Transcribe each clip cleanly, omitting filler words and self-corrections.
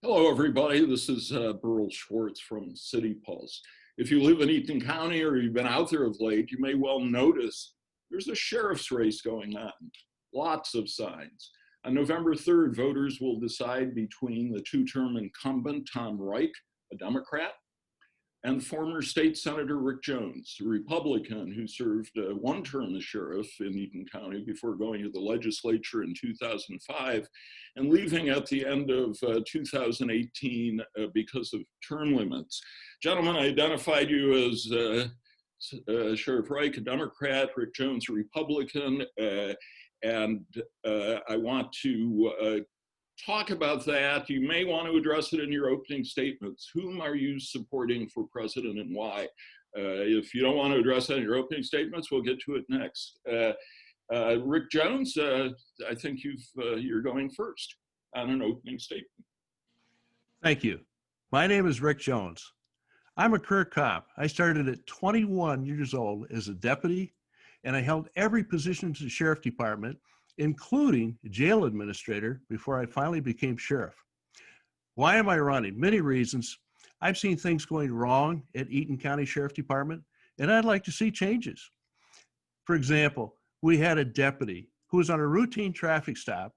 Hello, everybody. This is Burl Schwartz from City Pulse. If you live in Eaton County or you've been out there of late, you may well notice there's a sheriff's race going on. Lots of signs. On November 3rd, voters will decide between the two-term incumbent Tom Reich, a Democrat, and former state senator Rick Jones, a Republican who served one term as sheriff in Eaton County before going to the legislature in 2005 and leaving at the end of 2018 because of term limits. Gentlemen, I identified you as Sheriff Reich, a Democrat, Rick Jones, a Republican, and I want to talk about that. You may want to address it in your opening statements. Whom are you supporting for president and why? If you don't want to address that in your opening statements, we'll get to it next. Rick Jones, I think you're going first on an opening statement. Thank you. My name is Rick Jones. I'm a career cop. I started at 21 years old as a deputy, and I held every position in the sheriff department, including jail administrator, before I finally became sheriff. Why am I running? Many reasons. I've seen things going wrong at Eaton County Sheriff Department, and I'd like to see changes. For example, we had a deputy who was on a routine traffic stop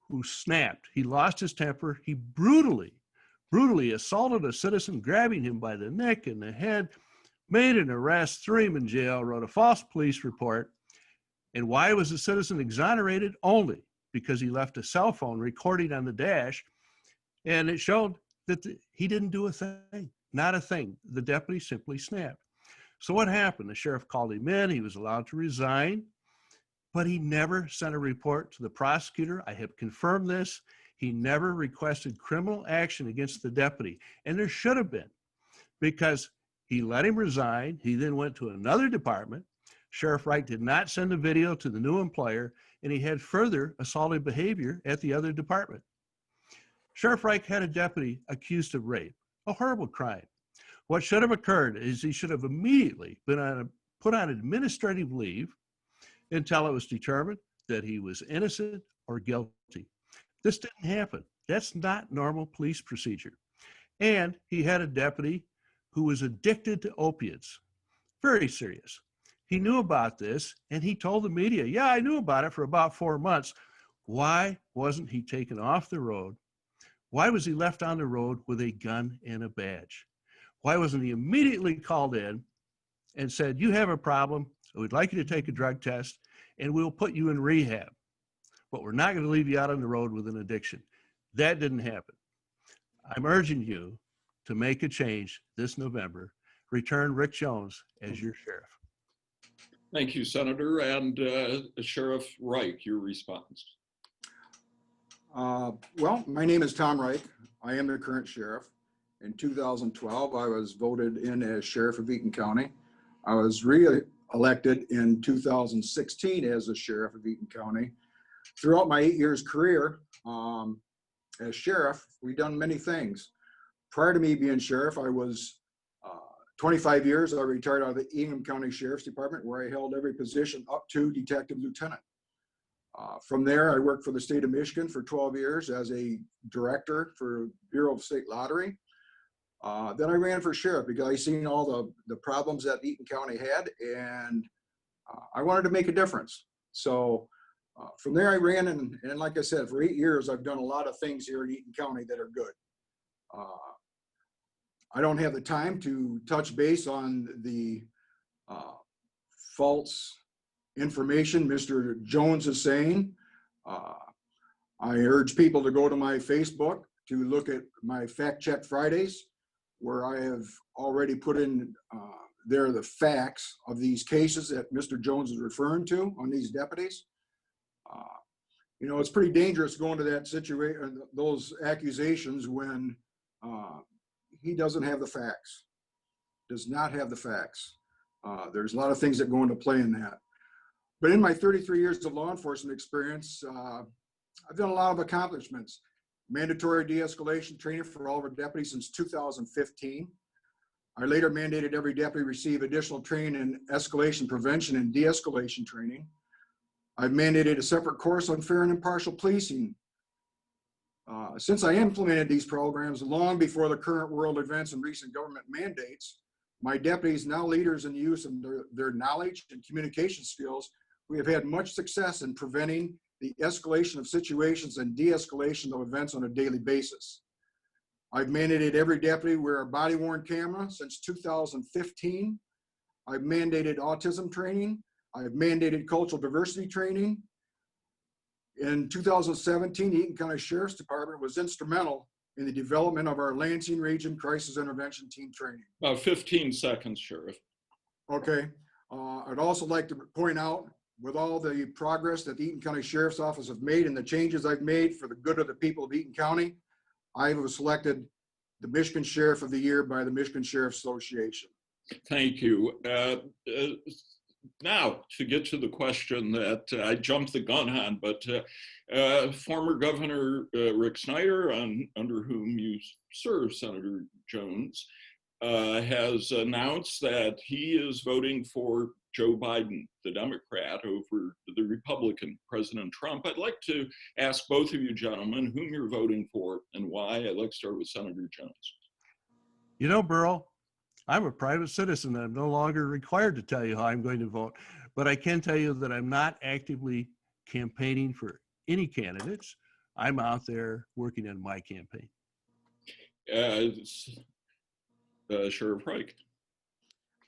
who snapped. He lost his temper. He brutally assaulted a citizen, grabbing him by the neck and the head, made an arrest, threw him in jail, wrote a false police report. And why was the citizen exonerated? Only because he left a cell phone recording on the dash, and it showed that he didn't do a thing, not a thing. The deputy simply snapped. So what happened? The sheriff called him in. He was allowed to resign, but he never sent a report to the prosecutor. I have confirmed this. He never requested criminal action against the deputy, and there should have been, because he let him resign. He then went to another department. Sheriff Reich did not send a video to the new employer, and he had further assaultive behavior at the other department. Sheriff Reich had a deputy accused of rape, a horrible crime. What should have occurred is he should have immediately been put on administrative leave until it was determined that he was innocent or guilty. This didn't happen. That's not normal police procedure. And he had a deputy who was addicted to opiates. Very serious. He knew about this, and he told the media, yeah, I knew about it for about 4 months. Why wasn't he taken off the road? Why was he left on the road with a gun and a badge? Why wasn't he immediately called in and said, you have a problem, we'd like you to take a drug test, and we'll put you in rehab, but we're not going to leave you out on the road with an addiction? That didn't happen. I'm urging you to make a change this November. Return Rick Jones as your sheriff. Thank you, Senator. And Sheriff Reich, your response. Well, my name is Tom Reich. I am the current sheriff. In 2012, I was voted in as sheriff of Eaton County. I was re-elected in 2016 as the sheriff of Eaton County. Throughout my 8 years career as sheriff, we've done many things. Prior to me being sheriff, I was 25 years. I retired out of the Eaton County Sheriff's Department, where I held every position up to detective lieutenant. From there, I worked for the state of Michigan for 12 years as a director for Bureau of State Lottery. Then I ran for sheriff because I seen all the problems that Eaton County had, and I wanted to make a difference. So from there I ran, and like I said, for 8 years, I've done a lot of things here in Eaton County that are good. I don't have the time to touch base on the false information Mr. Jones is saying. I urge people to go to my Facebook to look at my Fact Check Fridays, where I have already put in there the facts of these cases that Mr. Jones is referring to on these deputies. You know, it's pretty dangerous going to that situation, those accusations, when he doesn't have the facts, does not have the facts. There's a lot of things that go into play in that. But in my 33 years of law enforcement experience, I've done a lot of accomplishments. Mandatory de-escalation training for all of our deputies since 2015. I later mandated every deputy receive additional training in escalation prevention and de-escalation training. I've mandated a separate course on fair and impartial policing Since I implemented these programs long before the current world events and recent government mandates, my deputies, now leaders in the use of their knowledge and communication skills, we have had much success in preventing the escalation of situations and de-escalation of events on a daily basis. I've mandated every deputy wear a body-worn camera since 2015. I've mandated autism training. I've mandated cultural diversity training. In 2017, the Eaton County Sheriff's Department was instrumental in the development of our Lansing Region Crisis Intervention Team training. About 15 seconds, Sheriff. Okay. I'd also like to point out, with all the progress that the Eaton County Sheriff's Office have made and the changes I've made for the good of the people of Eaton County, I was selected the Michigan Sheriff of the Year by the Michigan Sheriff's Association. Thank you. Now, to get to the question that I jumped the gun on, but former Governor Rick Snyder, under whom you serve, Senator Jones, has announced that he is voting for Joe Biden, the Democrat, over the Republican, President Trump. I'd like to ask both of you gentlemen whom you're voting for and why. I'd like to start with Senator Jones. You know, Burl, I'm a private citizen. I'm no longer required to tell you how I'm going to vote, but I can tell you that I'm not actively campaigning for any candidates. I'm out there working on my campaign. Sheriff Reich.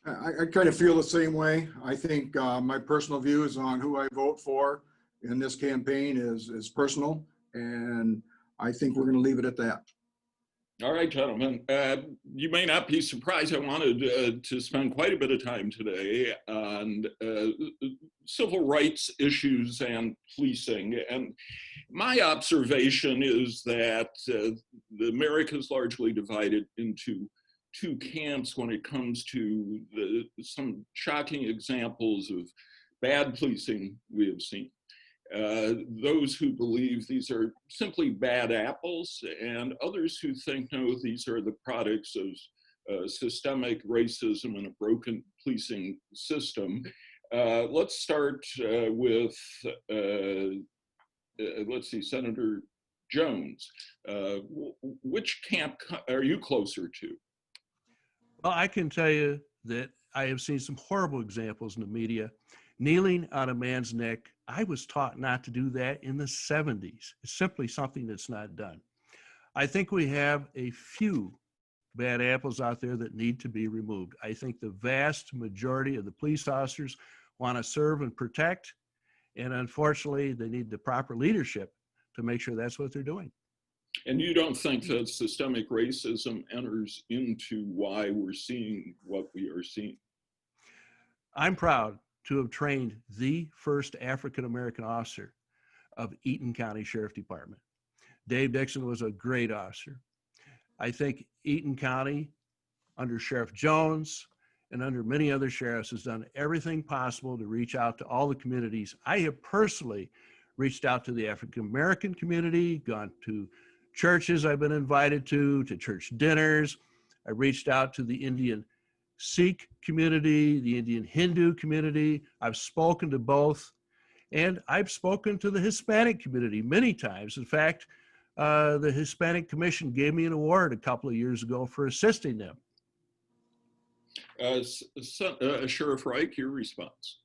I kind of feel the same way. I think my personal views on who I vote for in this campaign is personal, and I think we're going to leave it at that. All right, gentlemen. You may not be surprised. I wanted to spend quite a bit of time today on civil rights issues and policing. And my observation is that America is largely divided into two camps when it comes to some shocking examples of bad policing we have seen. Those who believe these are simply bad apples, and others who think, no, these are the products of systemic racism and a broken policing system. Let's start with, let's see, Senator Jones. Which camp are you closer to? Well, I can tell you that I have seen some horrible examples in the media. Kneeling on a man's neck, I was taught not to do that in the 70s. It's simply something that's not done. I think we have a few bad apples out there that need to be removed. I think the vast majority of the police officers want to serve and protect, and unfortunately, they need the proper leadership to make sure that's what they're doing. And you don't think that systemic racism enters into why we're seeing what we are seeing? I'm proud to have trained the first African-American officer of Eaton County Sheriff Department. Dave Dixon was a great officer. I think Eaton County, under Sheriff Jones and under many other sheriffs, has done everything possible to reach out to all the communities. I have personally reached out to the African-American community, gone to churches I've been invited to church dinners. I reached out to the Indian Sikh community, the Indian Hindu community. I've spoken to both, and I've spoken to the Hispanic community many times. In fact, the Hispanic Commission gave me an award a couple of years ago for assisting them. Sheriff Reich, your response.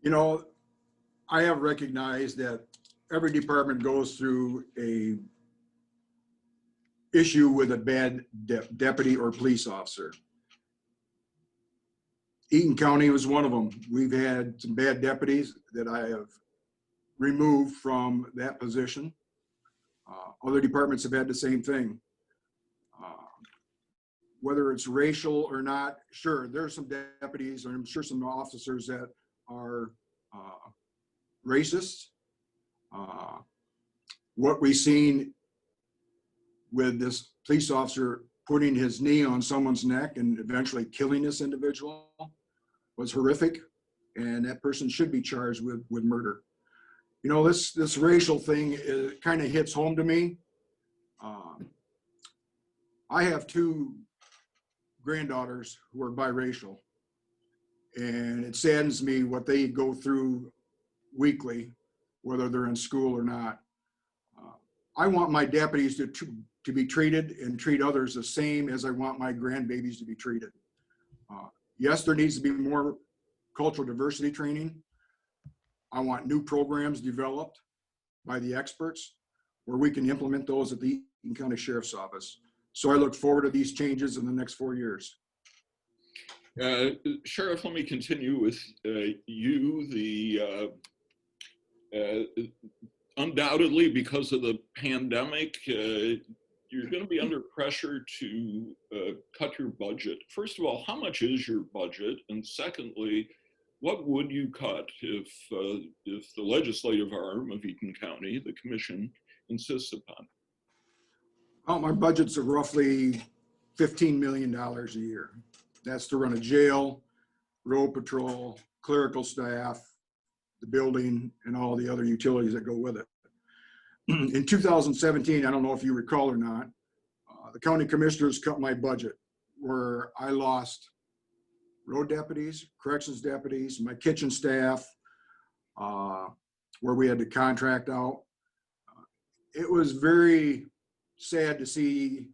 You know, I have recognized that every department goes through a issue with a bad deputy or police officer. Eaton County was one of them. We've had some bad deputies that I have removed from that position. Other departments have had the same thing. Whether it's racial or not, sure, there's some deputies, and I'm sure some officers that are racist. What we've seen with this police officer putting his knee on someone's neck and eventually killing this individual was horrific, and that person should be charged with murder. You know, this racial thing kind of hits home to me. I have two granddaughters who are biracial, and it saddens me what they go through weekly, whether they're in school or not. I want my deputies to be treated and treat others the same as I want my grandbabies to be treated. Yes, there needs to be more cultural diversity training. I want new programs developed by the experts where we can implement those at the Eaton County Sheriff's Office. So I look forward to these changes in the next 4 years. Sheriff, let me continue with you. Undoubtedly, because of the pandemic, you're going to be under pressure to cut your budget. First of all, how much is your budget? And secondly, what would you cut if the legislative arm of Eaton County, the commission, insists upon it? Well, my budgets are roughly $15 million a year. That's to run a jail, road patrol, clerical staff, the building, and all the other utilities that go with it. In 2017, I don't know if you recall or not, the county commissioners cut my budget where I lost road deputies, corrections deputies, my kitchen staff, where we had to contract out. It was very sad to see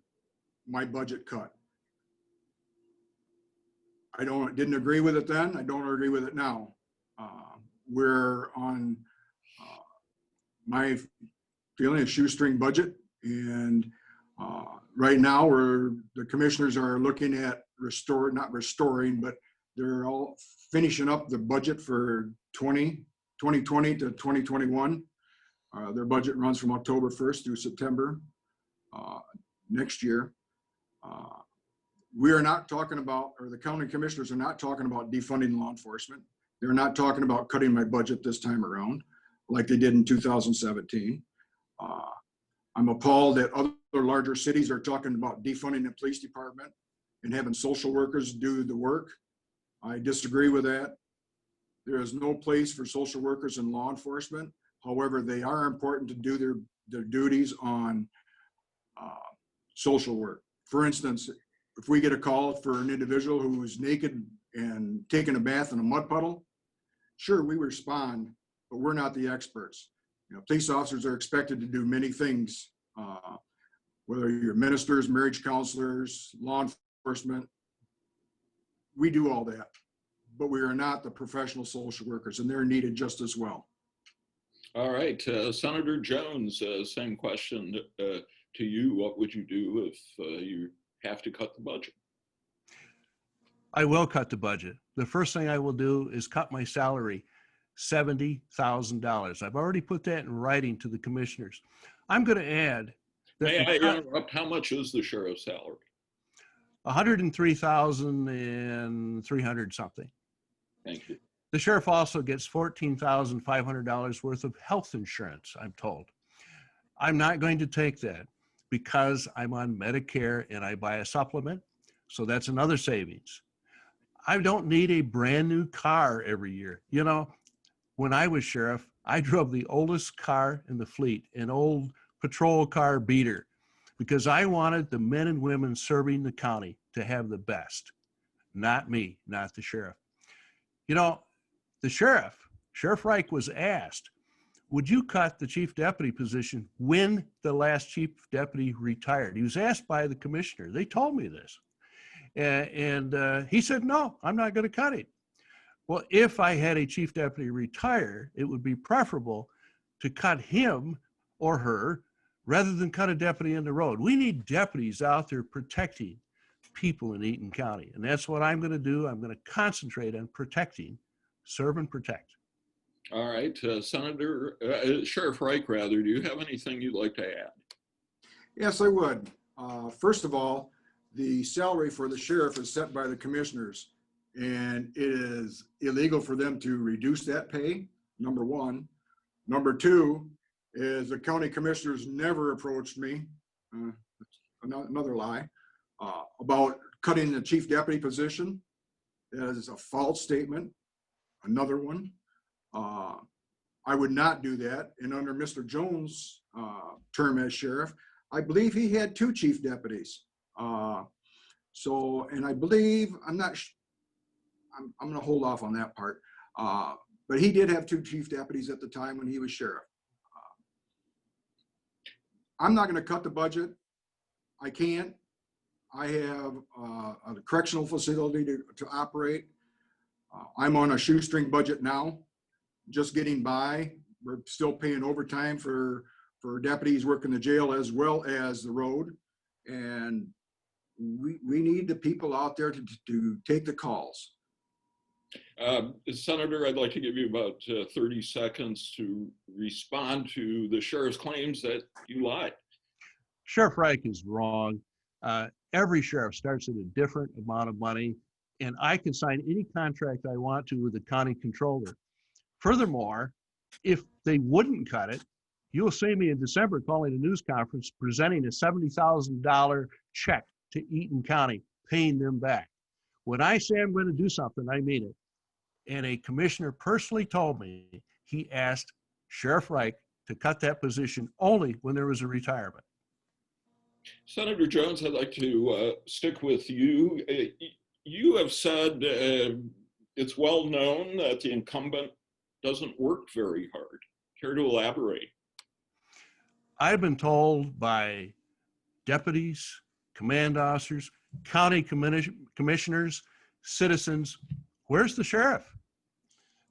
my budget cut. I didn't agree with it then. I don't agree with it now. We're on my feeling a shoestring budget, and right now the commissioners are looking at not restoring, but they're all finishing up the budget for 2020 to 2021. Their budget runs from October 1st through September next year. We are not talking about, or the county commissioners are not talking about defunding law enforcement. They're not talking about cutting my budget this time around like they did in 2017. I'm appalled that other larger cities are talking about defunding the police department and having social workers do the work. I disagree with that. There is no place for social workers in law enforcement. However, they are important to do their duties on social work. For instance, if we get a call for an individual who is naked and taking a bath in a mud puddle, sure, we respond, but we're not the experts. Police officers are expected to do many things, whether you're ministers, marriage counselors, law enforcement. We do all that, but we are not the professional social workers, and they're needed just as well. All right, Senator Jones, same question to you. What would you do if you have to cut the budget? I will cut the budget. The first thing I will do is cut my salary, $70,000. I've already put that in writing to the commissioners. I'm going to add that. May I interrupt? How much is the sheriff's salary? $103,300 something. Thank you. The sheriff also gets $14,500 worth of health insurance, I'm told. I'm not going to take that because I'm on Medicare and I buy a supplement. So that's another savings. I don't need a brand new car every year. When I was sheriff, I drove the oldest car in the fleet, an old patrol car beater, because I wanted the men and women serving the county to have the best, not me, not the sheriff. The Sheriff Reich was asked, would you cut the chief deputy position when the last chief deputy retired? He was asked by the commissioner. They told me this. And he said, no, I'm not going to cut it. Well, if I had a chief deputy retire, it would be preferable to cut him or her rather than cut a deputy in the road. We need deputies out there protecting people in Eaton County. And that's what I'm going to do. I'm going to concentrate on protecting, serve and protect. All right, Sheriff Reich, do you have anything you'd like to add? Yes, I would. First of all, the salary for the sheriff is set by the commissioners, and it is illegal for them to reduce that pay, number one. Number two is the county commissioners never approached me, another lie, about cutting the chief deputy position. That is a false statement, another one. I would not do that. And under Mr. Jones' term as sheriff, I believe he had 2 chief deputies. And I believe, I'm going to hold off on that part. But he did have 2 chief deputies at the time when he was sheriff. I'm not gonna cut the budget. I can't. I have a correctional facility to operate. I'm on a shoestring budget now, just getting by. We're still paying overtime for deputies working the jail as well as the road. And we need the people out there to take the calls. Senator, I'd like to give you about 30 seconds to respond to the sheriff's claims that you lied. Sheriff Reich is wrong. Every sheriff starts at a different amount of money, and I can sign any contract I want to with the county controller. Furthermore, if they wouldn't cut it, you'll see me in December calling a news conference presenting a $70,000 check to Eaton County, paying them back. When I say I'm going to do something, I mean it. And a commissioner personally told me he asked Sheriff Reich to cut that position only when there was a retirement. Senator Jones, I'd like to stick with you. You have said it's well known that the incumbent doesn't work very hard. Care to elaborate? I've been told by deputies, command officers, county commissioners, citizens, where's the sheriff?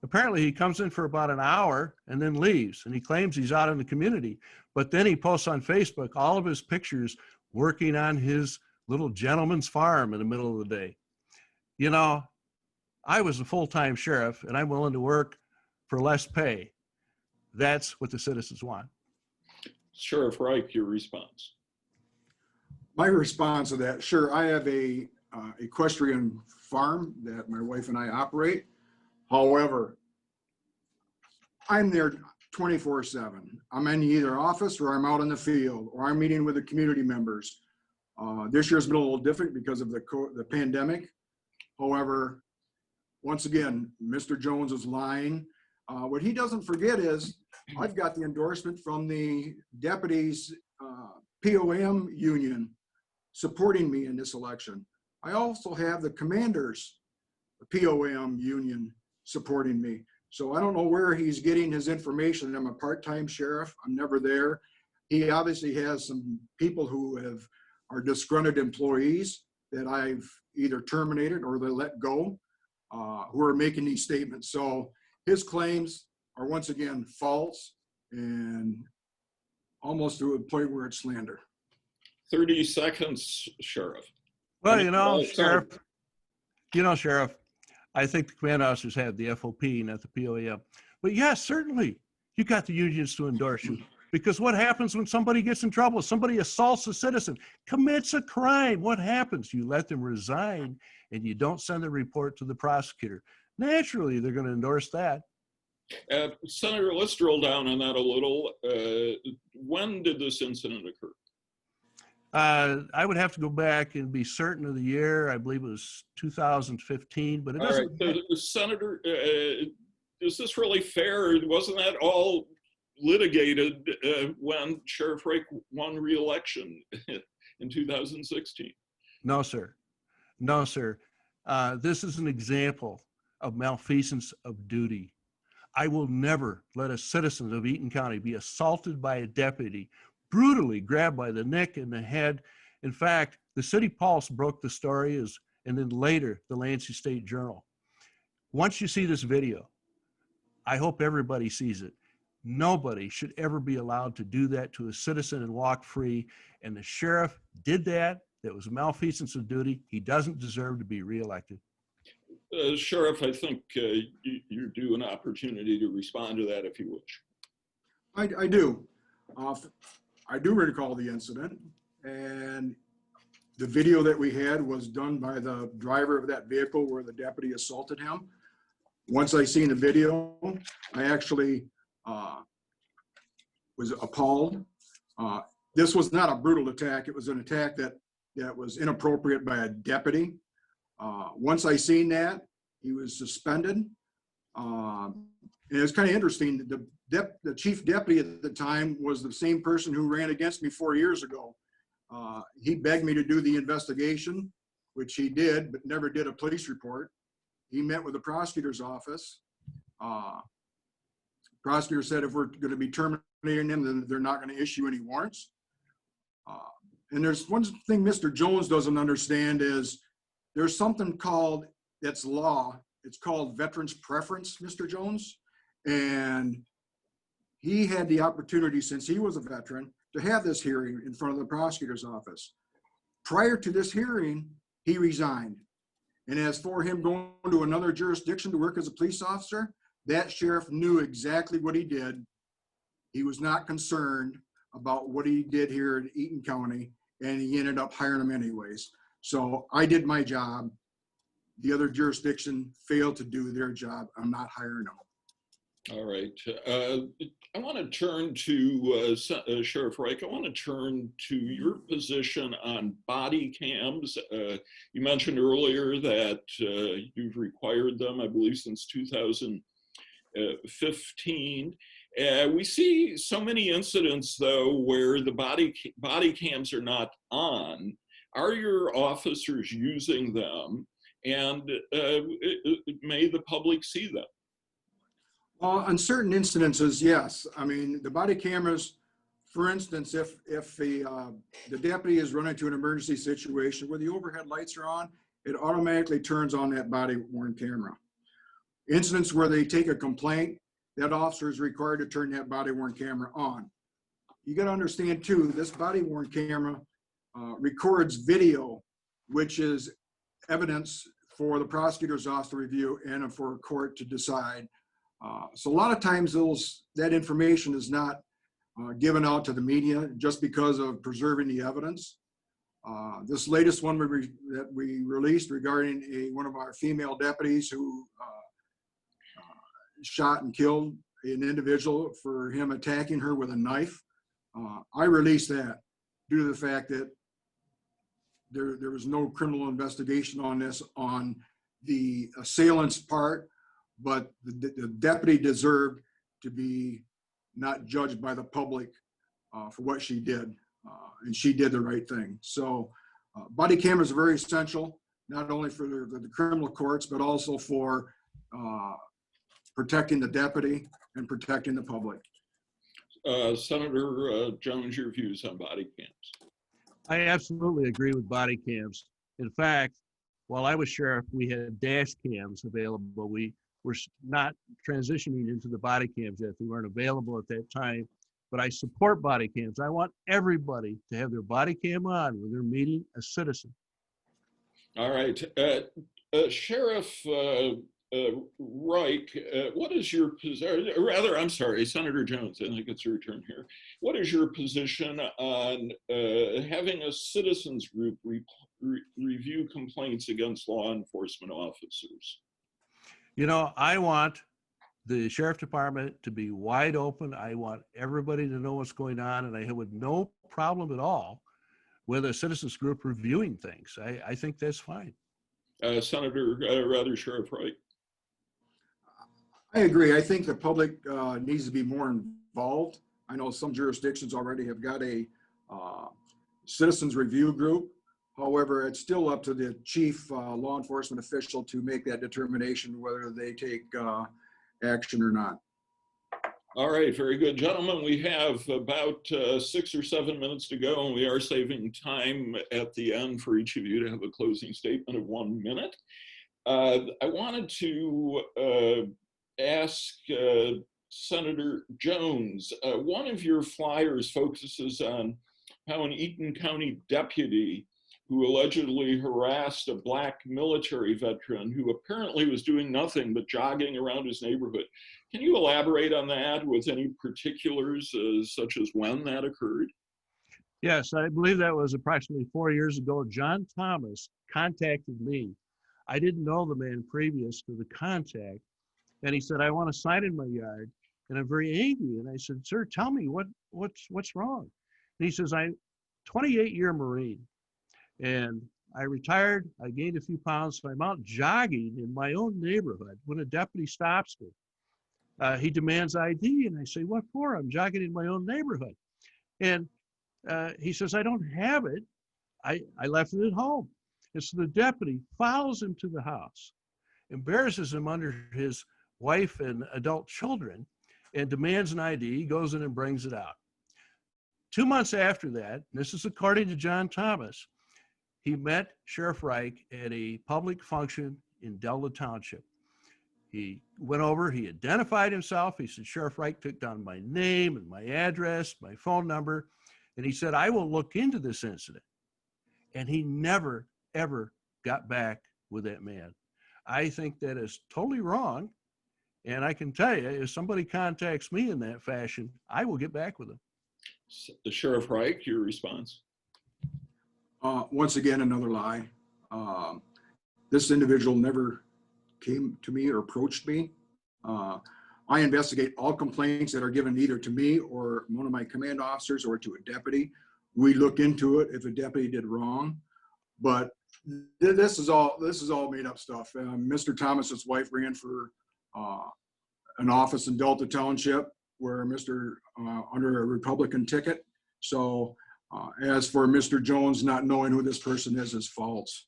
Apparently he comes in for about an hour and then leaves, and he claims he's out in the community, but then he posts on Facebook all of his pictures working on his little gentleman's farm in the middle of the day. You know, I was a full-time sheriff and I'm willing to work for less pay. That's what the citizens want. Sheriff Reich, your response. My response to that, sure, I have a equestrian farm that my wife and I operate. However, I'm there 24/7. I'm in either office or I'm out in the field or I'm meeting with the community members. This year's been a little different because of the pandemic. However, once again, Mr. Jones is lying. What he doesn't forget is I've got the endorsement from the deputies POM union supporting me in this election. I also have the commanders POM union supporting me. So I don't know where he's getting his information. I'm a part-time sheriff. I'm never there. He obviously has some people who are disgruntled employees that I've either terminated or they let go, who are making these statements. So his claims are once again false and almost to a point where it's slander. 30 seconds, Sheriff. Well, Sheriff, I think the command officers have the FOP, not the POM. But yes, certainly, you got the unions to endorse you. Because what happens when somebody gets in trouble? Somebody assaults a citizen, commits a crime. What happens? You let them resign and you don't send the report to the prosecutor. Naturally, they're going to endorse that. Senator, let's drill down on that a little. When did this incident occur? I would have to go back and be certain of the year. I believe it was 2015, but it doesn't. All right, so, Senator, is this really fair? Wasn't that all litigated when Sheriff Reich won re-election in 2016? No, sir. No, sir. This is an example of malfeasance of duty. I will never let a citizen of Eaton County be assaulted by a deputy, brutally grabbed by the neck and the head. In fact, the City Pulse broke the story, and then later the Lansing State Journal. Once you see this video, I hope everybody sees it. Nobody should ever be allowed to do that to a citizen and walk free. And the sheriff did that. That was malfeasance of duty. He doesn't deserve to be reelected. Sheriff, I think you're due an opportunity to respond to that if you wish. I do. I do recall the incident, and the video that we had was done by the driver of that vehicle where the deputy assaulted him. Once I seen the video, I actually was appalled. This was not a brutal attack. It was an attack that was inappropriate by a deputy. Once I seen that, he was suspended. And it's kind of interesting. The chief deputy at the time was the same person who ran against me 4 years ago. He begged me to do the investigation, which he did, but never did a police report. He met with the prosecutor's office. Prosecutor said if we're going to be terminating him, then they're not going to issue any warrants. And there's one thing Mr. Jones doesn't understand is there's something called, it's law, it's called veterans preference, Mr. Jones. And he had the opportunity, since he was a veteran, to have this hearing in front of the prosecutor's office. Prior to this hearing, he resigned. And as for him going to another jurisdiction to work as a police officer, that sheriff knew exactly what he did. He was not concerned about what he did here in Eaton County, and he ended up hiring him anyways. So I did my job. The other jurisdiction failed to do their job. I'm not hiring them. All right. I want to turn to Sheriff Reich. I want to turn to your position on body cams. You mentioned earlier that you've required them, I believe, since 2015. We see so many incidents, though, where the body cams are not on. Are your officers using them? And may the public see them? On certain incidences, yes. I mean, the body cameras, for instance, if the deputy is running to an emergency situation where the overhead lights are on, it automatically turns on that body-worn camera. Incidents where they take a complaint, that officer is required to turn that body-worn camera on. You got to understand, too, this body-worn camera records video, which is evidence for the prosecutor's office to review and for a court to decide. So a lot of times that information is not given out to the media just because of preserving the evidence. This latest one that we released regarding one of our female deputies who shot and killed an individual for him attacking her with a knife. I released that due to the fact that there was no criminal investigation on this on the assailant's part, but the deputy deserved to be not judged by the public for what she did, and she did the right thing. So body cameras are very essential, not only for the criminal courts, but also for protecting the deputy and protecting the public. Senator Jones, your views on body cams? I absolutely agree with body cams. In fact, while I was sheriff, we had dash cams available. We were not transitioning into the body cams yet. They weren't available at that time, but I support body cams. I want everybody to have their body cam on when they're meeting a citizen. All right. Sheriff Reich, what is your position, rather, I'm sorry, Senator Jones, I think it's your turn here. What is your position on having a citizens group review complaints against law enforcement officers? You know, I want the sheriff department to be wide open. I want everybody to know what's going on, and I have no problem at all with a citizens group reviewing things. I think that's fine. Sheriff Reich. I agree. I think the public needs to be more involved. I know some jurisdictions already have got a citizens review group. However, it's still up to the chief law enforcement official to make that determination whether they take action or not. All right, very good. Gentlemen, we have about 6 or 7 minutes to go, and we are saving time at the end for each of you to have a closing statement of 1 minute. I wanted to ask Senator Jones, one of your flyers focuses on how an Eaton County deputy who allegedly harassed a Black military veteran who apparently was doing nothing but jogging around his neighborhood. Can you elaborate on that with any particulars, such as when that occurred? Yes, I believe that was approximately 4 years ago. John Thomas contacted me. I didn't know the man previous to the contact. And he said, I want a sign in my yard, and I'm very angry. And I said, sir, tell me what's wrong? And he says, I'm 28-year Marine, and I retired. I gained a few pounds, so I'm out jogging in my own neighborhood. When a deputy stops me, he demands ID, and I say, what for? I'm jogging in my own neighborhood. And he says, I don't have it. I left it at home. And so the deputy follows him to the house, embarrasses him under his wife and adult children, and demands an ID. He goes in and brings it out. 2 months after that, this is according to John Thomas, he met Sheriff Reich at a public function in Delta Township. He went over, he identified himself. He said, Sheriff Reich took down my name and my address, my phone number, and he said, I will look into this incident. And he never, ever got back with that man. I think that is totally wrong. And I can tell you, if somebody contacts me in that fashion, I will get back with them. Sheriff Reich, your response? Once again, another lie. This individual never came to me or approached me. I investigate all complaints that are given either to me or one of my command officers or to a deputy. We look into it if a deputy did wrong, but this is all made up stuff. Mr. Thomas's wife ran for an office in Delta Township where under a Republican ticket. So as for Mr. Jones not knowing who this person is false.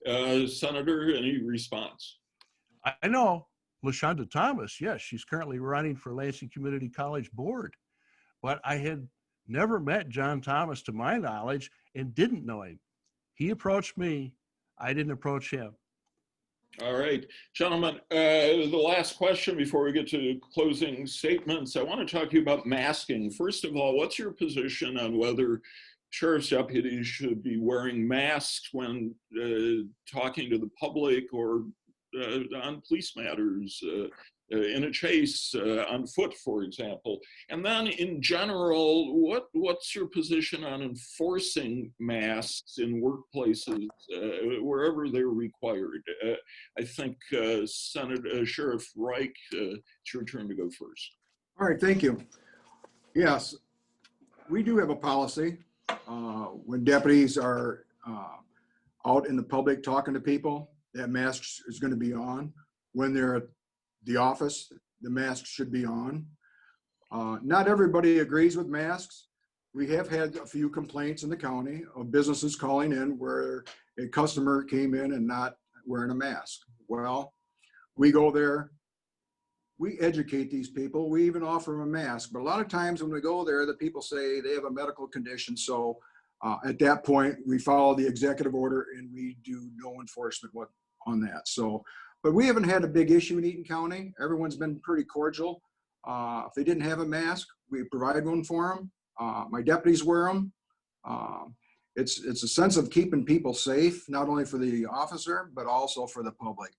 Senator, any response? I know LaShonda Thomas, yes, she's currently running for Lansing Community College Board, but I had never met John Thomas to my knowledge and didn't know him. He approached me, I didn't approach him. All right, gentlemen, the last question before we get to closing statements, I want to talk to you about masking. First of all, what's your position on whether sheriff's deputies should be wearing masks when talking to the public or on police matters, in a chase, on foot, for example? And then in general, what's your position on enforcing masks in workplaces wherever they're required? I think Sheriff Reich, it's your turn to go first. All right, thank you. Yes, we do have a policy. When deputies are out in the public talking to people, that mask is going to be on. When they're at the office, the mask should be on. Not everybody agrees with masks. We have had a few complaints in the county of businesses calling in where a customer came in and not wearing a mask. Well, we go there, we educate these people, we even offer them a mask. But a lot of times when we go there, the people say they have a medical condition. So at that point, we follow the executive order and we do no enforcement on that. So, but we haven't had a big issue in Eaton County. Everyone's been pretty cordial. If they didn't have a mask, we provide one for them. My deputies wear them. It's a sense of keeping people safe, not only for the officer, but also for the public.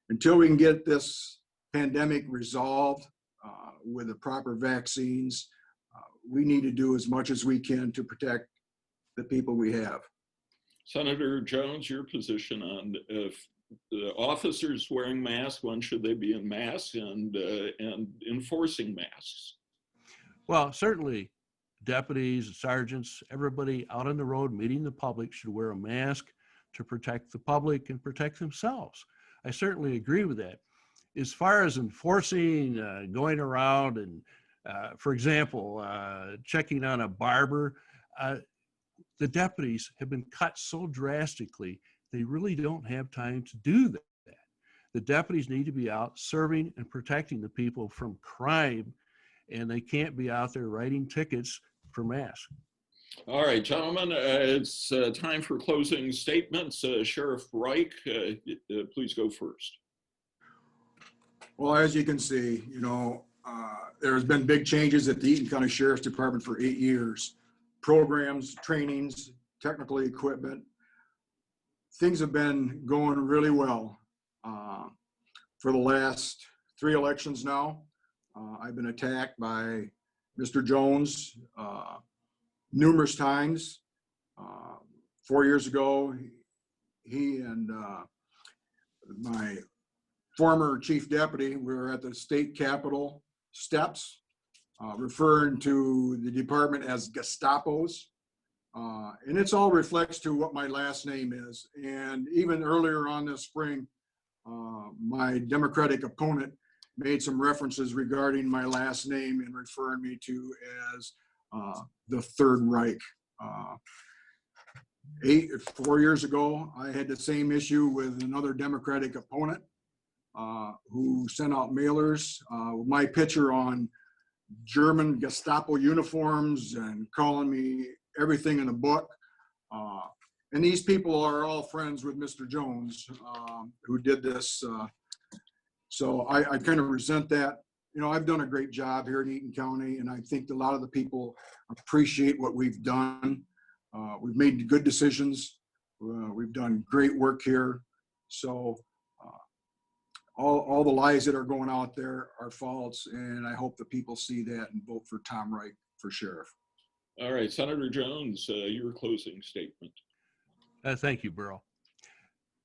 Until we can get this pandemic resolved with the proper vaccines, we need to do as much as we can to protect the people we have. Senator Jones, your position on if the officers wearing masks, when should they be in masks, and enforcing masks? Well, certainly deputies, sergeants, everybody out on the road meeting the public should wear a mask to protect the public and protect themselves. I certainly agree with that. As far as enforcing, going around and, for example, checking on a barber, the deputies have been cut so drastically, they really don't have time to do that. The deputies need to be out serving and protecting the people from crime, and they can't be out there writing tickets for masks. All right, gentlemen, it's time for closing statements. Sheriff Reich, please go first. Well, as you can see, there's been big changes at the Eaton County Sheriff's Department for 8 years. Programs, trainings, technical equipment. Things have been going really well for the last 3 elections now. I've been attacked by Mr. Jones numerous times. 4 years ago, he and my former chief deputy were at the state capitol steps, referring to the department as Gestapos. And it's all reflects to what my last name is. And even earlier on this spring, my Democratic opponent made some references regarding my last name and referring me to as the Third Reich. 4 years ago, I had the same issue with another Democratic opponent who sent out mailers with my picture on German Gestapo uniforms and calling me everything in the book. And these people are all friends with Mr. Jones, who did this. So I kind of resent that. You know, I've done a great job here in Eaton County, and I think a lot of the people appreciate what we've done. We've made good decisions. We've done great work here. So all the lies that are going out there are false, and I hope the people see that and vote for Tom Reich for sheriff. All right, Senator Jones, your closing statement. Thank you, Burl.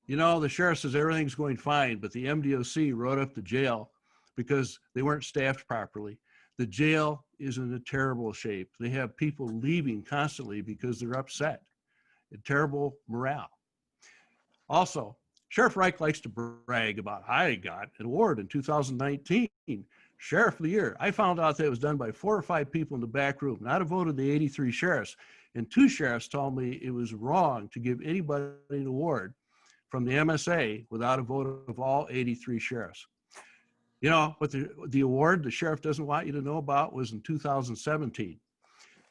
You know, the sheriff says everything's going fine, but the MDOC wrote up the jail because they weren't staffed properly. The jail is in a terrible shape. They have people leaving constantly because they're upset. Terrible morale. Also, Sheriff Reich likes to brag about, I got an award in 2019, Sheriff of the Year. I found out that it was done by 4 or 5 people in the back room, not a vote of the 83 sheriffs. And 2 sheriffs told me it was wrong to give anybody an award from the MSA without a vote of all 83 sheriffs. You know, what the award the sheriff doesn't want you to know about was in 2017.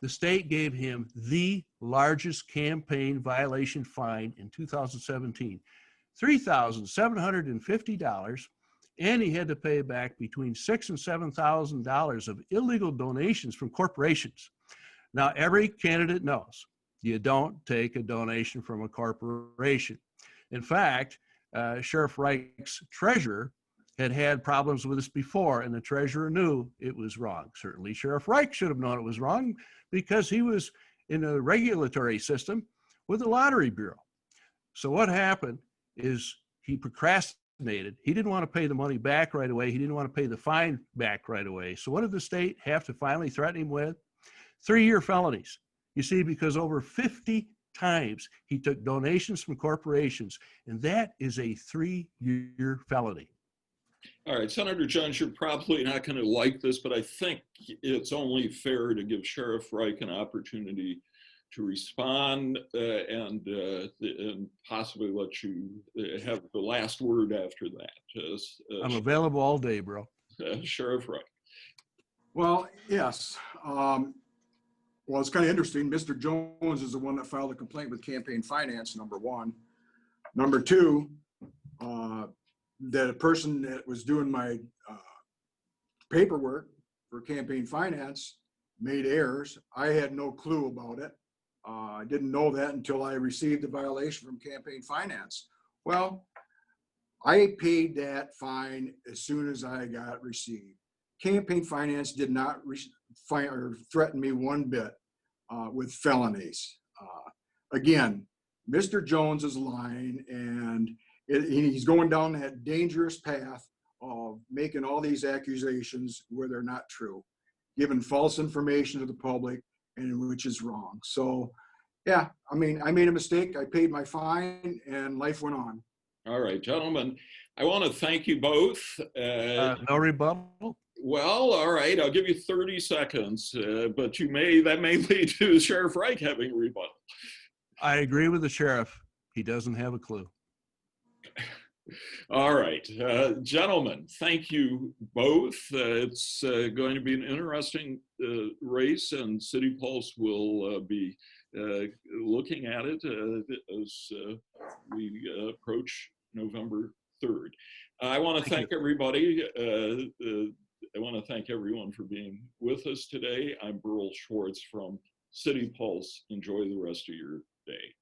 The state gave him the largest campaign violation fine in 2017, $3,750, and he had to pay back between $6,000 and $7,000 of illegal donations from corporations. Now, every candidate knows you don't take a donation from a corporation. In fact, Sheriff Reich's treasurer had problems with this before, and the treasurer knew it was wrong. Certainly, Sheriff Reich should have known it was wrong because he was in a regulatory system with the Lottery Bureau. So what happened is he procrastinated. He didn't want to pay the money back right away. He didn't want to pay the fine back right away. So what did the state have to finally threaten him with? 3-year felonies. You see, because over 50 times he took donations from corporations, and that is a 3-year felony. All right, Senator Jones, you're probably not going to like this, but I think it's only fair to give Sheriff Reich an opportunity to respond and possibly let you have the last word after that. I'm available all day, bro. Sheriff Reich. Well, yes. Well, it's kind of interesting. Mr. Jones is the one that filed a complaint with campaign finance, number 1. Number 2, that a person that was doing my paperwork for campaign finance made errors. I had no clue about it. I didn't know that until I received the violation from campaign finance. Well, I paid that fine as soon as I got received. Campaign finance did not threaten me one bit with felonies. Again, Mr. Jones is lying, and he's going down that dangerous path of making all these accusations where they're not true, giving false information to the public, and which is wrong. So, yeah, I mean, I made a mistake. I paid my fine, and life went on. All right, gentlemen, I want to thank you both. No rebuttal? Well, all right, I'll give you 30 seconds, but that may lead to Sheriff Reich having a rebuttal. I agree with the sheriff. He doesn't have a clue. All right, gentlemen, thank you both. It's going to be an interesting race, and City Pulse will be looking at it as we approach November 3rd. I want to thank everybody. I want to thank everyone for being with us today. I'm Burl Schwartz from City Pulse. Enjoy the rest of your day.